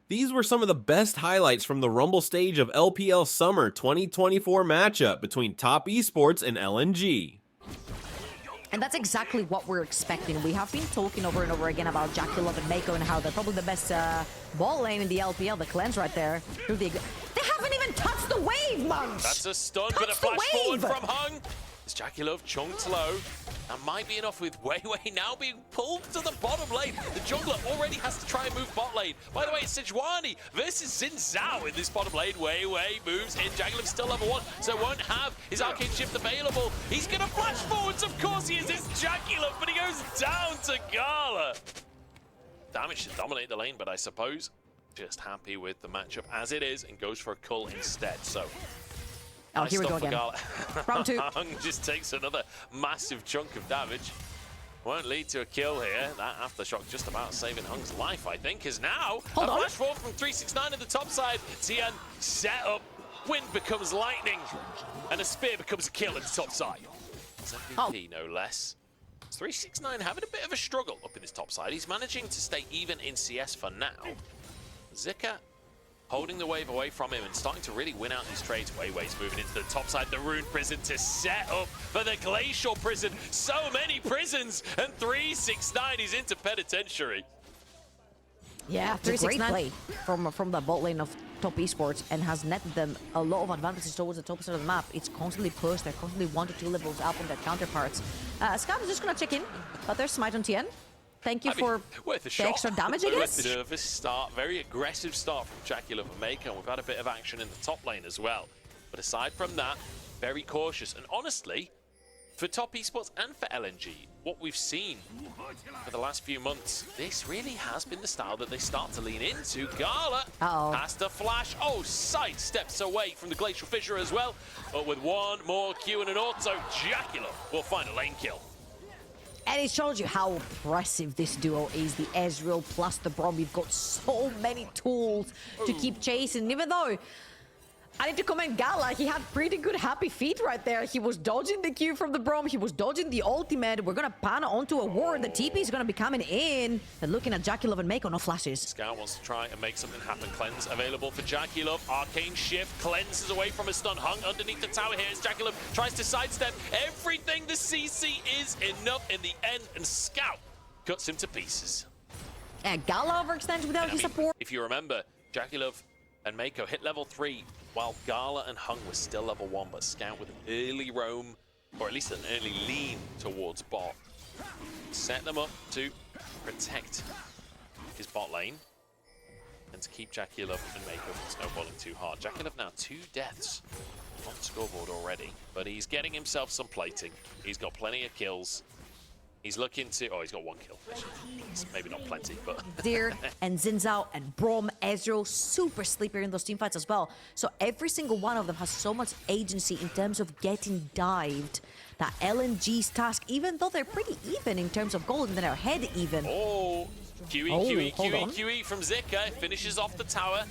These were some of the best highlights from the Rumble stage of LPL Summer 2024 matchup between Top Esports and LNG. And that's exactly what we're expecting. We have been talking over and over again about JackeyLove and Mako and how they're probably the best ball lane in the LPL, the cleanse right there. They haven't even touched the wave, Munch! That's a stun, but a flash forward from Hung. It's JackeyLove chunked low. That might be enough with Wei now being pulled to the bottom lane. The jungler already has to try and move bot lane. By the way, it's Sejuani versus Xin Zhao in this bottom lane. Wei moves in. JackeyLove's still level 1, so won't have his arcane shift available. He's going to flash forwards. Of course he is. It's JackeyLove, but he goes down to Gala. Damage to dominate the lane, but I suppose just happy with the matchup as it is and goes for a cull instead. So. Oh, here we go again. Round 2. Hung just takes another massive chunk of damage. Won't lead to a kill here. That aftershock just about saving Hung's life, I think, is now a flash forward from 369 at the top side. Tian set up. Wind becomes lightning. And a spear becomes a kill at the top side. It's MVP, no less. 369 having a bit of a struggle up in this top side. He's managing to stay even in CS for now. Zika holding the wave away from him and starting to really win out these trades. Wei's moving into the top side, the Rune Prison to set up for the Glacial Prison. So many prisons, and 369 is into penitentiary. Yeah, 369 from the bot lane of Top Esports and has netted them a lot of advantages towards the top side of the map. It's constantly pushed, they're constantly 1 to 2 levels up on their counterparts. Scout is just gonna check in, but there's Smite on Tien. Thank you for the extra damage, I guess. Nervous start, very aggressive start from JackeyLove and Mako. We've had a bit of action in the top lane as well. But aside from that, very cautious. And honestly, for Top Esports and for LNG, what we've seen for the last few months, this really has been the style that they start to lean into. Gala has to flash. Oh, side steps away from the Glacial Fissure as well. But with one more Q and an auto, JackeyLove will find a lane kill. And it shows you how impressive this duo is, the Ezreal plus the Braum. We've got so many tools to keep chasing, even though I need to comment Gala, he had pretty good happy feet right there. He was dodging the Q from the Braum, he was dodging the ultimate. We're gonna pan onto a ward, the TP is gonna be coming in. And looking at JackeyLove and Mako, no flashes. Scout wants to try and make something happen. Cleanse available for JackeyLove. Arcane shift, cleanses away from a stun. Hung underneath the tower here as JackeyLove tries to sidestep everything. The CC is enough in the end, and Scout cuts him to pieces. And Gala overextends without his support. If you remember, JackeyLove and Mako hit level 3 while Gala and Hung was still level 1, but Scout with an early roam, or at least an early lean towards bot. Set them up to protect his bot lane and to keep JackeyLove and Mako from snowballing too hard. JackeyLove now 2 deaths on the scoreboard already, but he's getting himself some plating. He's got plenty of kills. He's looking to... Oh, he's got 1 kill. Maybe not plenty, but... Deer and Xin Zhao and Braum, Ezreal, super sleeper in those teamfights as well. So every single one of them has so much agency in terms of getting dived. That LNG's task, even though they're pretty even in terms of gold, and they're head even. Oh, QE from Zika. Finishes off the tower.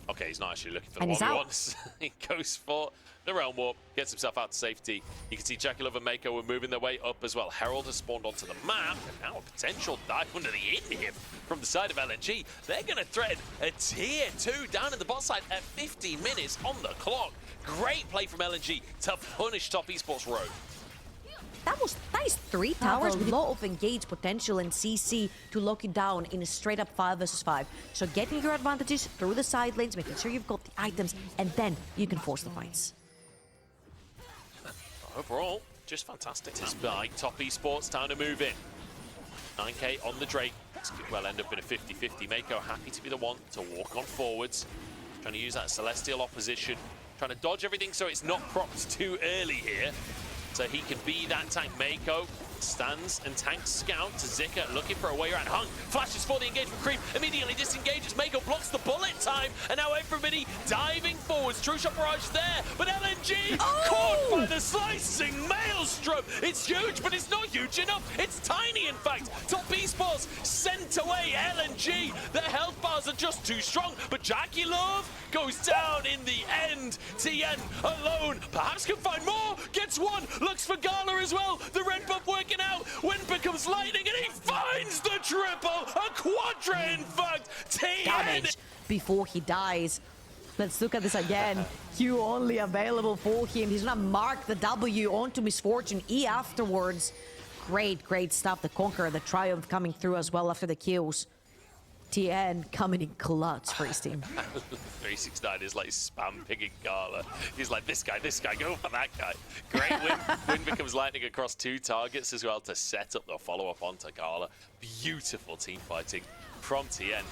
Okay, he's not actually looking for the one he wants. He goes for the Realm Warp, gets himself out to safety. You can see JackeyLove and Mako were moving their way up as well. Herald has spawned onto the map, and now a potential dive under the inhib from the side of LNG. They're going to thread a tier 2 down in the bot side at 15 minutes on the clock. Great play from LNG to punish Top Esports Rogue. That is 3 towers with a lot of engaged potential and CC to lock you down in a straight up 5 versus 5. So getting your advantages through the side lanes, making sure you've got the items, and then you can force the fights. Overall, just fantastic. Despite Top Esports, time to move in. 9k on the Drake. This could well end up in a 50-50. Mako happy to be the one to walk on forwards. Trying to use that Celestial opposition. Trying to dodge everything so it's not propped too early here. So he can be that tank. Mako stands and tanks Scout to Zika, looking for a way around. Hung flashes for the engagement creep, immediately disengages. Mako blocks the bullet time, and now everybody diving forwards. True shot barrage there, but LNG caught by the slicing maelstrom. It's huge, but it's not huge enough. It's tiny, in fact. Top Esports sent away LNG. Their health bars are just too strong, but Jackie Love goes down in the end. TN alone, perhaps can find more. Gets one, looks for Gala as well. The red buff working out. Wind becomes lightning, and he finds the triple. A quadra, in fact. TN. Damage before he dies. Let's look at this again. Q only available for him. He's gonna mark the W onto Misfortune E afterwards. Great stuff. The Conqueror, the Triumph coming through as well after the kills. TN coming in clutch for his team. 369 is like spam picking Gala. He's like, this guy, go for that guy. Great win. Win becomes lightning across 2 targets as well to set up the follow-up onto Gala. Beautiful team fighting from TN.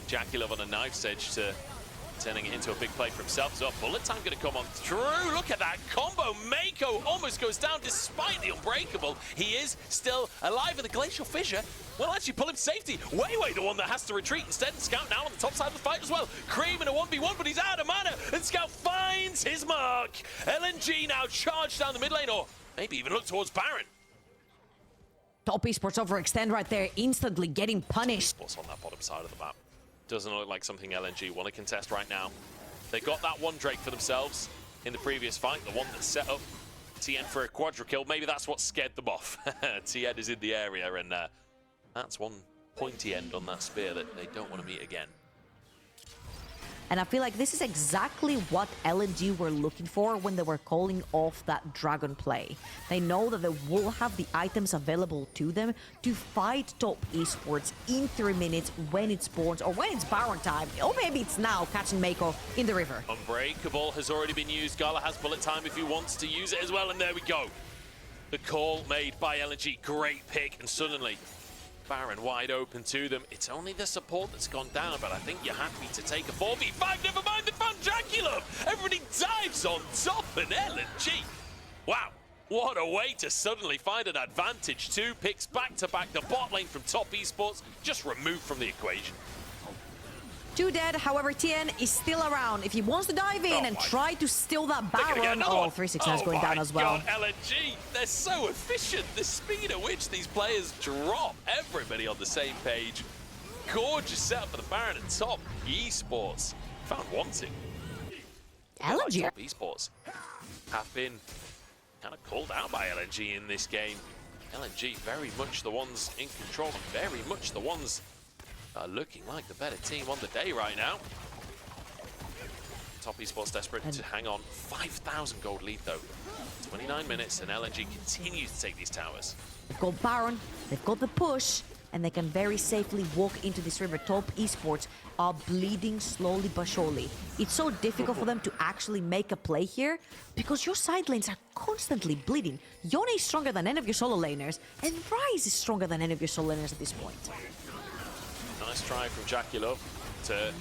Jackie Love on a knife's edge to turning it into a big play for himself as well. Bullet time going to come on through. Look at that combo. Mako almost goes down despite the unbreakable. He is still alive in the glacial fissure. Well, actually pull him safety. Way the one that has to retreat instead. Scout now on the top side of the fight as well. Cream in a 1v1, but he's out of mana. And Scout finds his mark. LNG now charged down the mid lane, or maybe even look towards Baron. Top Esports overextend right there, instantly getting punished. What's on that bottom side of the map? Doesn't look like something LNG want to contest right now. They got that one Drake for themselves in the previous fight, the one that set up TN for a quadra kill. Maybe that's what scared them off. TN is in the area, and that's one pointy end on that spear that they don't want to meet again. And I feel like this is exactly what LNG were looking for when they were calling off that dragon play. They know that they will have the items available to them to fight Top Esports in 3 minutes when it spawns, or when it's Baron time, or maybe it's now catching Mako in the river. Unbreakable has already been used. Gala has bullet time if he wants to use it as well, and there we go. The call made by LNG, great pick, and suddenly Baron wide open to them. It's only the support that's gone down, but I think you're happy to take a 4v5. Never mind, they found Jackie Love. Everybody dives on top, and LNG. Wow, what a way to suddenly find an advantage. 2 picks back-to-back. The bot lane from Top Esports just removed from the equation. 2 dead, however, TN is still around. If he wants to dive in and try to steal that Baron, 369 is going down as well. God, LNG, they're so efficient. The speed at which these players drop everybody on the same page. Gorgeous setup for the Baron at Top Esports. Found wanting. LNG. Top Esports have been kind of called out by LNG in this game. LNG very much the ones in control, and very much the ones are looking like the better team on the day right now. Top Esports desperate to hang on. 5,000 gold lead though. 29 minutes and LNG continues to take these towers. They've got Baron, they've got the push, and they can very safely walk into this river. Top Esports are bleeding slowly but surely. It's so difficult for them to actually make a play here because your side lanes are constantly bleeding. Yone is stronger than any of your solo laners, and Ryze is stronger than any of your solo laners at this point. Nice try from Jackie Love to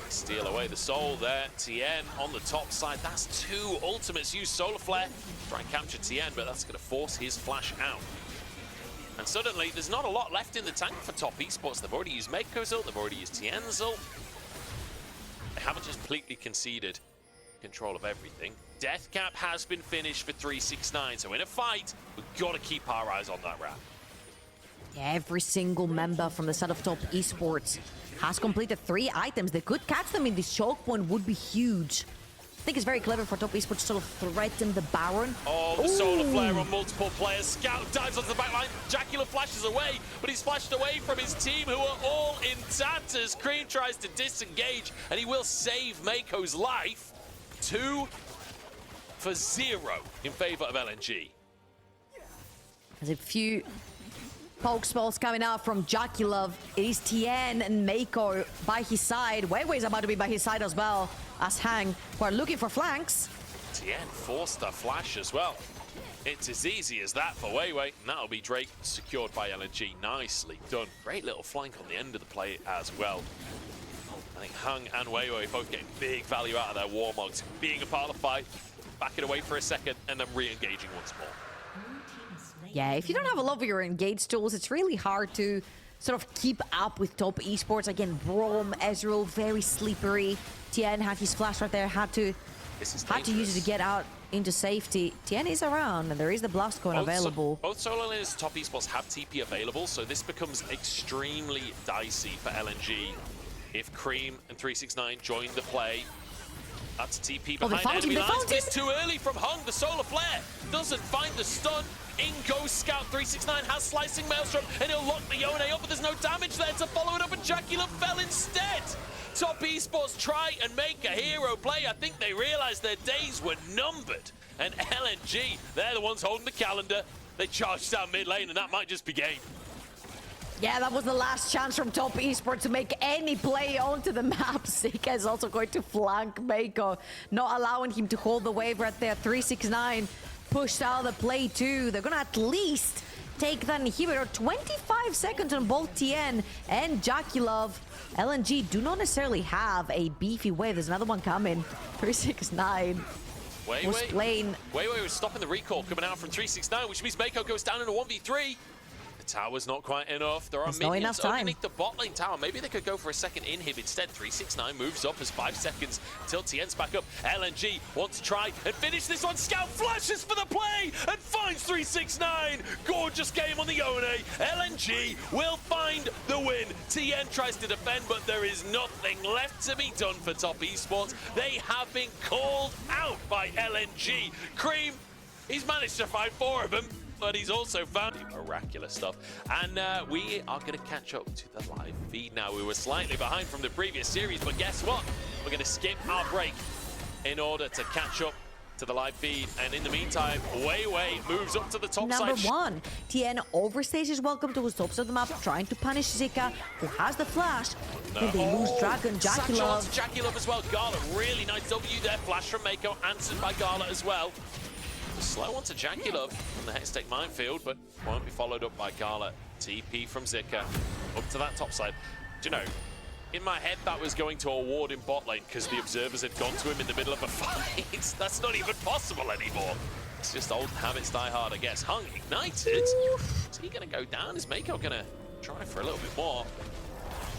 steal away the soul there. TN on the top side. That's 2 ultimates. Use Solar Flare. Try and capture TN, but that's going to force his flash out. And suddenly, there's not a lot left in the tank for Top Esports. They've already used Mako's ult. They've already used TN's ult. They haven't just completely conceded control of everything. Death cap has been finished for 369. So in a fight, we've got to keep our eyes on that wrap. Every single member from the side of Top Esports has completed 3 items. They could catch them in this choke point, would be huge. I think it's very clever for Top Esports to sort of threaten the Baron. Oh, the Solar Flare on multiple players. Scout dives onto the backline. Jacula flashes away, but he's flashed away from his team who are all in tatters. Cream tries to disengage, and he will save Mako's life. 2 for 0 in favor of LNG. There's a few poke spells coming out from Jackie Love. It is TN and Mako by his side. Weiwei is about to be by his side as well as Hang, who are looking for flanks. TN forced the flash as well. It's as easy as that for Weiwei, and that'll be Drake secured by LNG. Nicely done. Great little flank on the end of the play as well. I think Hung and Weiwei both getting big value out of their Warmogs, being a part of the fight, backing away for a second, and then re-engaging once more. Yeah, if you don't have a lot of your engage tools, it's really hard to sort of keep up with Top Esports. Again, Brom, Ezreal, very slippery. TN had his flash right there, had to use it to get out into safety. TN is around, and there is the blast cone available. Both solo lanes Top Esports have TP available, so this becomes extremely dicey for LNG. If Cream and 369 join the play, that's TP behind enemy lines. It's too early from Hung. The solar flare doesn't find the stun. In goes Scout. 369 has slicing Maelstrom, and he'll lock the Yone up, but there's no damage there to follow it up, and Jacula fell instead. Top Esports try and make a hero play. I think they realized their days were numbered. And LNG, they're the ones holding the calendar. They charged down mid lane, and that might just be game. Yeah, that was the last chance from Top Esports to make any play onto the map. Zika is also going to flank Mako, not allowing him to hold the wave right there. 369 pushed out the play too. They're gonna at least take that inhibitor. 25 seconds on both TN and Jacula. LNG do not necessarily have a beefy wave. There's another one coming. 369 was playing. Wait, we're stopping the recall coming out from 369, which means Mako goes down in a 1v3. The tower's not quite enough. There are minions underneath the bot lane tower. Maybe they could go for a second inhib instead. 369 moves up as 5 seconds until TN's back up. LNG wants to try and finish this one. Scout flashes for the play and finds 369. Gorgeous game on the Yone. LNG will find the win. TN tries to defend, but there is nothing left to be done for Top Esports. They have been called out by LNG. Cream, he's managed to find 4 of them, but he's also found miraculous stuff. And we are going to catch up to the live feed now. We were slightly behind from the previous series, but guess what? We're going to skip our break in order to catch up to the live feed. And in the meantime, Wei moves up to the top side. Number 1, TN overstays welcome to the tops of the map, trying to punish Zika, who has the flash. Then they lose Dragon, Jacula. Jacula as well. Gala, really nice W there. Flash from Mako, answered by Gala as well. Slow onto Jacula from the Hextech minefield, but won't be followed up by Gala. TP from Zika up to that top side. Do you know, in my head that was going to a ward in bot lane because the observers had gone to him in the middle of a fight. That's not even possible anymore. It's just old habits die hard, I guess. Hung ignited. Is he going to go down? Is Mako going to try for a little bit more?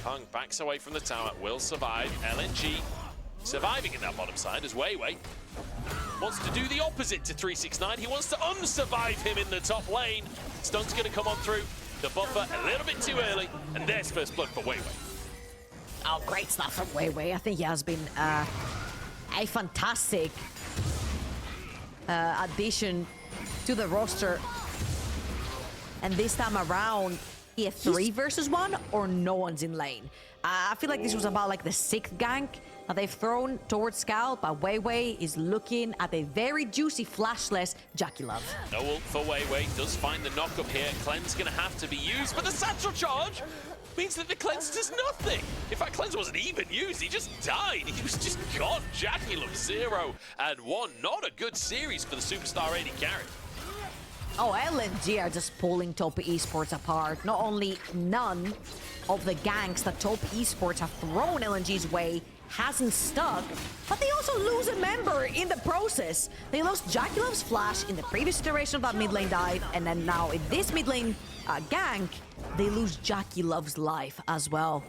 Hung backs away from the tower, will survive. LNG surviving in that bottom side as Wei wants to do the opposite to 369. He wants to unsurvive him in the top lane. Stun's going to come on through. The buffer a little bit too early, and there's first blood for Wei. Oh, great stuff from Wei. I think he has been a fantastic addition to the roster. And this time around, he had 3 versus 1 or no one's in lane. I feel like this was about like the 6th gank that they've thrown towards Scout, but Wei is looking at a very juicy flashless Jacula. No ult for Wei. Does find the knock up here. Cleanse going to have to be used, but the satchel charge means that the cleanse does nothing. In fact, cleanse wasn't even used. He just died. He was just gone. Jacula 0 and 1. Not a good series for the Superstar 80 carry. Oh, LNG are just pulling Top Esports apart. Not only none of the ganks that Top Esports have thrown LNG's way hasn't stuck, but they also lose a member in the process. They lost Jacula's flash in the previous iteration of that mid lane dive, and then now in this mid lane gank, they lose Jacula's life as well.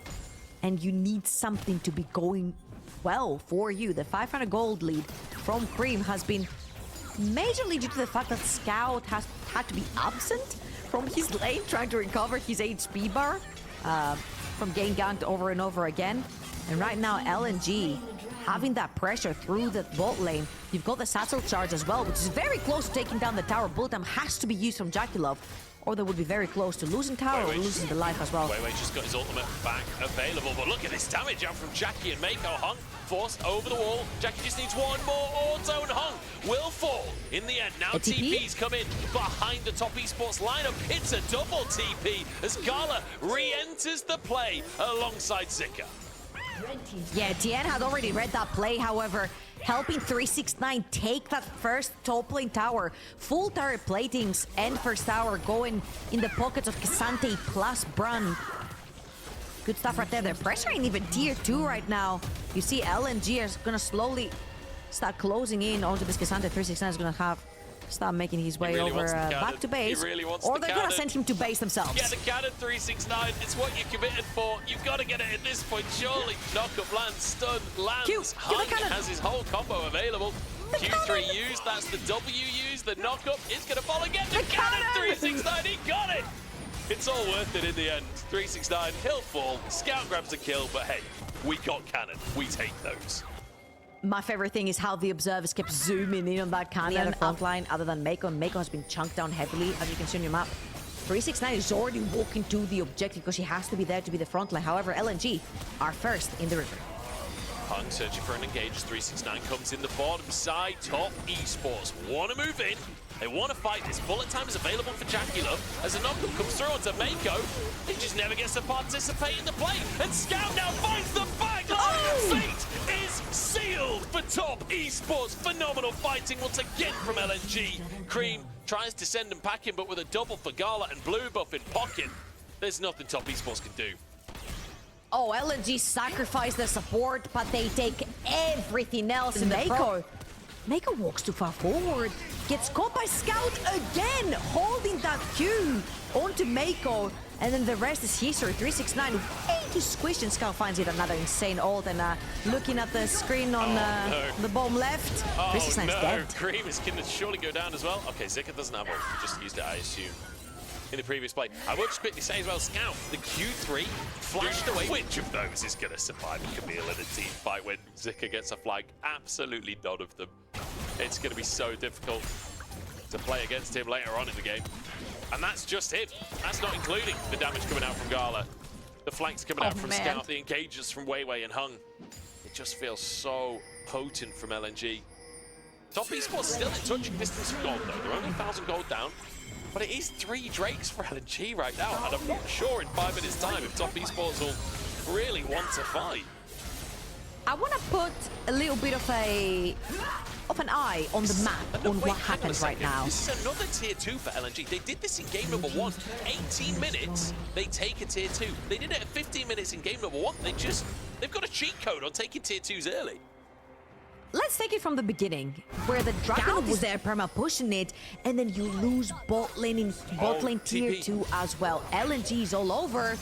And you need something to be going well for you. The 500 gold lead from Cream has been majorly due to the fact that Scout has had to be absent from his lane, trying to recover his HP bar from getting ganked over and over again. And right now, LNG having that pressure through the bot lane. You've got the satchel charge as well, which is very close to taking down the tower. Bullet time has to be used from Jacula, or they would be very close to losing tower or losing the life as well. Wei just got his ultimate back available, but look at this damage out from Jackie and Mako. Hung forced over the wall. Jackie just needs one more auto, and Hung will fall in the end. Now TP's come in behind the Top Esports lineup. It's a double TP as Gala re-enters the play alongside Zika. Yeah, TN had already read that play, however, helping 369 take that first top lane tower. Full turret platings and first tower going in the pockets of K'Sante plus Brun. Good stuff right there. They're pressuring even tier 2 right now. You see LNG is going to slowly start closing in onto this K'Sante. 369 is going to have start making his way really over wants the back to base. He really wants or the they're going to cannon. send him to base themselves. Get the cannon, 369. It's what you committed for. You've got to get it at this point, surely. Knockup lands, stun, lands. Q, Hung the cannon. has his whole combo available. Q3 used, that's the W used. The knockup is going to fall again. The cannon, 369, he got it. It's all worth it in the end. 369, he'll fall. Scout grabs a kill, but hey, we got cannon. We take those. My favorite thing is how the observers kept zooming in on that cannon outline other than Mako. And Mako has been chunked down heavily, as you can see on your map. 369 is already walking to the objective because he has to be there to be the front line. However, LNG are first in the river. Hung searching for an engage. 369 comes in the bottom side. Top Esports want to move in. They want to fight. This bullet time is available for Jacula. As a knockup comes through onto Mako, he just never gets to participate in the play. And Scout now finds the back line. Fate is sealed for Top Esports. Phenomenal fighting once again from LNG. Cream tries to send him packing, but with a double for Gala and Blue buff in pocket, there's nothing Top Esports can do. Oh, LNG sacrificed their support, but they take everything else in the Mako. Mako walks too far forward, gets caught by Scout again, holding that Q onto Mako, and then the rest is history. 369 way too squished, and Scout finds it another insane ult, and looking at the screen on the bottom left, 369 is dead. Cream is going to surely go down as well. Okay, Zika doesn't have ult, he just used it, I assume, in the previous play. I will just quickly say as well, Scout, the Q3 flashed away. Which of those is going to survive Camille in a team fight when Zika gets a flag? Absolutely none of them. It's going to be so difficult to play against him later on in the game. And that's just it. That's not including the damage coming out from Gala, the flanks coming out from Scout, the engages from Weiwei and Hung. It just feels so potent from LNG. Top Esports still in touching distance of gold though. They're only 1,000 gold down. But it is 3 Drakes for LNG right now, and I'm not sure in 5 minutes' time if Top Esports will really want to fight. I want to put a little bit of an eye on the map on what happens right now. This is another tier 2 for LNG. They did this in game number 1. 18 minutes, they take a tier 2. They did it at 15 minutes in game number 1. They've got a cheat code on taking tier 2s early. Let's take it from the beginning, where the Dragon was there, perma pushing it, and then you lose bot lane tier 2 as well. LNG is all over.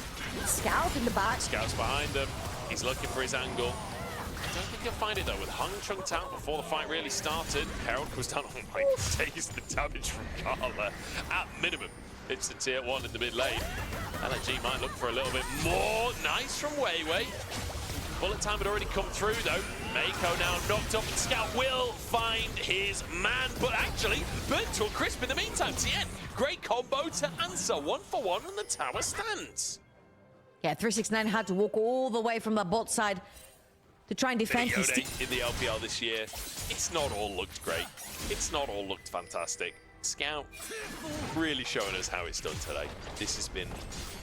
Scout in the back. Scout's behind him. He's looking for his angle. I don't think he'll find it though, with Hung chunked out before the fight really started. Herald was down on my takes the damage from Gala. At minimum, it's the tier 1 in the mid lane. LNG might look for a little bit more. Nice from Weiwei. Bullet time had already come through though. Mako now knocked up, and Scout will find his man, but actually burnt to a crisp in the meantime. TN, great combo to answer. 1-for-1 and the tower stands. Yeah, 369 had to walk all the way from the bot side to try and defend his team. In the LPL this year, it's not all looked great. It's not all looked fantastic. Scout really showing us how it's done today. This has been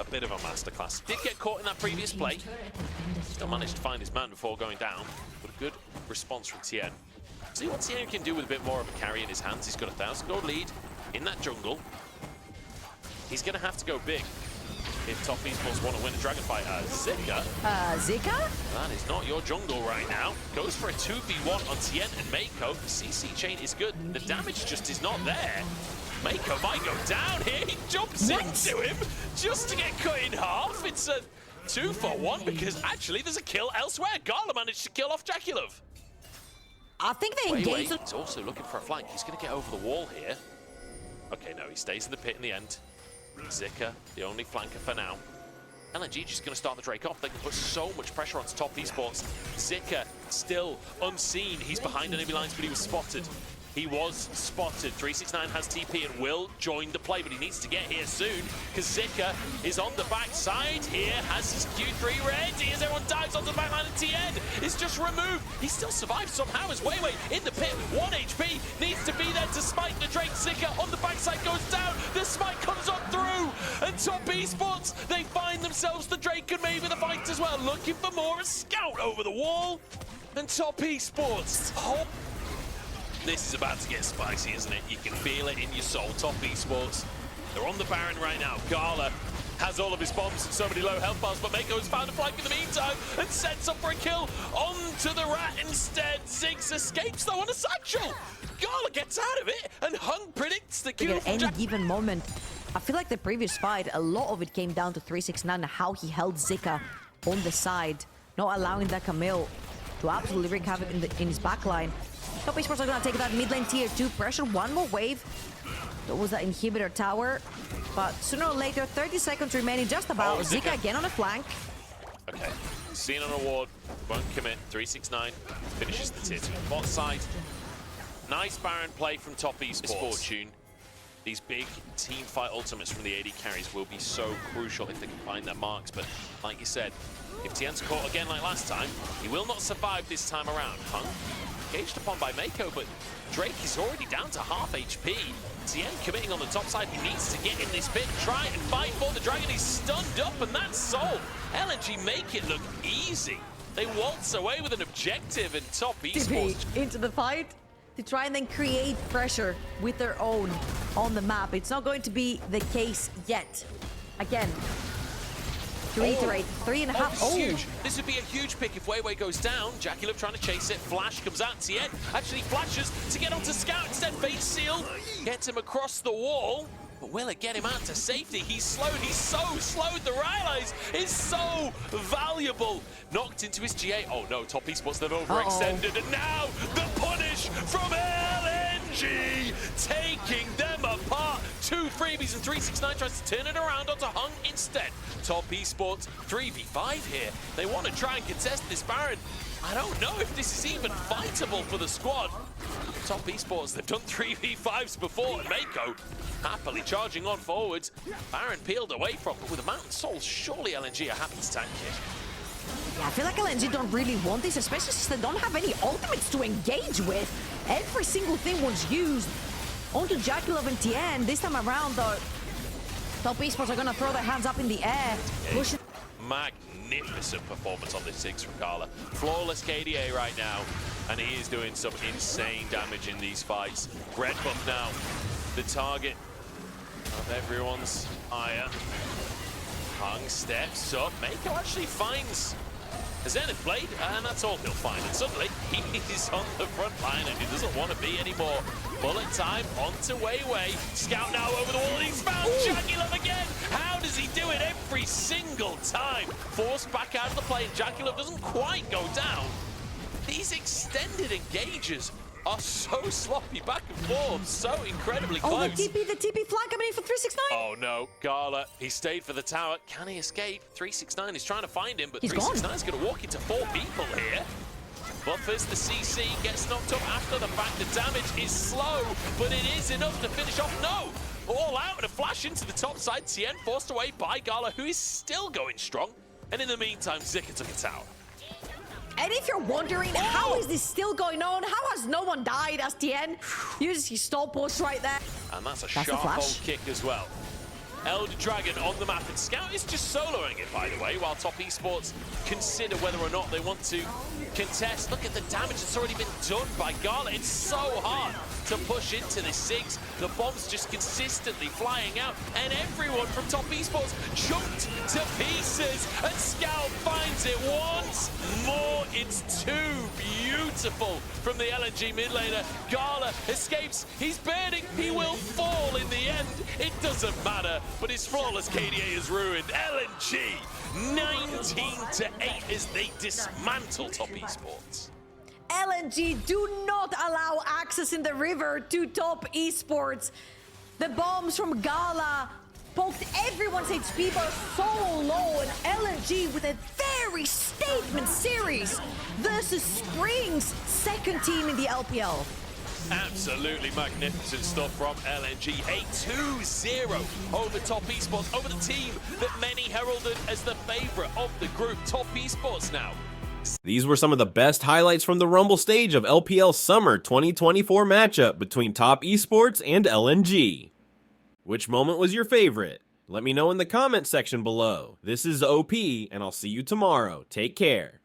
a bit of a masterclass. Did get caught in that previous play. Still managed to find his man before going down. But a good response from Tien. See what Tien can do with a bit more of a carry in his hands. He's got a 1,000 gold lead in that jungle. He's going to have to go big if Top Esports want to win a dragon fight. Zika? Zika? That is not your jungle right now. Goes for a 2v1 on Tien and Mako. The CC chain is good. The damage just is not there. Mako might go down here. He jumps into him just to get cut in half. It's a 2-for-1 because actually there's a kill elsewhere. Gala managed to kill off Jackulov. I think they engaged. He's also looking for a flank. He's going to get over the wall here. Okay, no, he stays in the pit in the end. Zika, the only flanker for now. LNG just going to start the Drake off. They can put so much pressure onto Top Esports. Zika still unseen. He's behind enemy lines, but he was spotted. He was spotted. 369 has TP and will join the play, but he needs to get here soon because Zika is on the backside here, has his Q3 ready as everyone dives onto the backline and Tien is just removed. He still survives somehow as Weiwei in the pit. 1 HP needs to be there to smite the Drake. Zika on the backside goes down. The smite comes on through and Top Esports, they find themselves the Drake and maybe the fight as well. Looking for more. A Scout over the wall and Top Esports. This is about to get spicy, isn't it? You can feel it in your soul. Top Esports, they're on the Baron right now. Gala has all of his bombs and so many low health bars, but Mako has found a flank in the meantime and sets up for a kill onto the rat instead. Ziggs escapes though on a satchel. Gala gets out of it, and Hung predicts the kill At from any given moment, I feel like the previous fight, a lot of it came down to 369 and how he held Zika on the side, not allowing that Camille to absolutely wreak havoc in his backline. Top Esports are gonna take that mid lane tier 2 pressure, one more wave. That was that inhibitor tower, but sooner or later, 30 seconds remaining just about. Zika again on the flank. Okay, seen on a ward, won't commit. 369 finishes the tier 2 bot side. Nice Baron play from Top Esports. Fortune. These big team fight ultimates from the AD carries will be so crucial if they can find their marks, but like you said, if Tien's caught again like last time, he will not survive this time around. Hung engaged upon by Mako, but Drake is already down to half HP. Tien committing on the top side, he needs to get in this pit, try and fight for the dragon. He's stunned up, and that's solved. LNG make it look easy. They waltz away with an objective, and Top Esports into the fight to try and then create pressure with their own on the map. It's not going to be the case yet. Again, to reiterate, 3.5. Oh, huge. This would be a huge pick if Weiwei goes down. JackeyLove trying to chase it. Flash comes out. Tien actually flashes to get onto Scout instead. Face Seal gets him across the wall. But will it get him out to safety? He's slowed. He's so slowed. The Rylai's is so valuable. Knocked into his GA. Oh no, Top Esports, they've overextended. And now the punish from LNG, taking them apart. 2 freebies, and 369 tries to turn it around onto Hung instead. Top Esports 3v5 here. They want to try and contest this Baron. I don't know if this is even fightable for the squad. Top Esports, they've done 3v5s before, and Mako happily charging on forwards. Baron peeled away from, but with a Mountain Soul, surely LNG are happy to tank it. Yeah, I feel like LNG don't really want this, especially since they don't have any ultimates to engage with. Every single thing was used onto JackeyLove and Tien. This time around, though, Top Esports are gonna throw their hands up in the air. Pushing. Magnificent performance on this 6 from Gala. Flawless KDA right now, and he is doing some insane damage in these fights. Red buff now, the target of everyone's ire. Hung steps up. Mako actually finds a Zenith Blade, and that's all he'll find. And suddenly, he's on the front line, and he doesn't want to be anymore. Bullet time onto Weiwei. Scout now over the wall, and he's found JackeyLove again. How does he do it every single time? Forced back out of the play, and JackeyLove doesn't quite go down. These extended engages are so sloppy back and forth, so incredibly close. Oh, the TP flag coming in for 369. Oh no, Gala, he stayed for the tower. Can he escape? 369 is trying to find him, but He's 369 is going to walk into 4 people here. Buffers the CC, gets knocked up after the fact. The damage is slow, but it is enough to finish off. No! All out and a flash into the top side. Tien forced away by Gala, who is still going strong. And in the meantime, Zika took a tower. And if you're wondering, how is this still going on? How has no one died as Tien uses his stall push right there? And that's a sharp old kick as well. Elder Dragon on the map, and Scout is just soloing it, by the way, while Top Esports consider whether or not they want to contest. Look at the damage that's already been done by Gala. It's so hard to push into the 6. The bombs just consistently flying out, and everyone from Top Esports chunked to pieces, and Scout finds it once more. It's too beautiful from the LNG mid laner. Gala escapes. He's burning. He will fall in the end. It doesn't matter, but his flawless KDA is ruined. LNG 19-8 as they dismantle Top Esports. LNG do not allow access in the river to Top Esports. The bombs from Gala poked everyone's HP bar so low, and LNG with a very statement series versus Spring's second team in the LPL. Absolutely magnificent stuff from LNG. A 2-0 over Top Esports, over the team that many heralded as the favorite of the group. Top Esports now. These were some of the best highlights from the Rumble stage of LPL Summer 2024 matchup between Top Esports and LNG. Which moment was your favorite? Let me know in the comment section below. This is OP, and I'll see you tomorrow. Take care.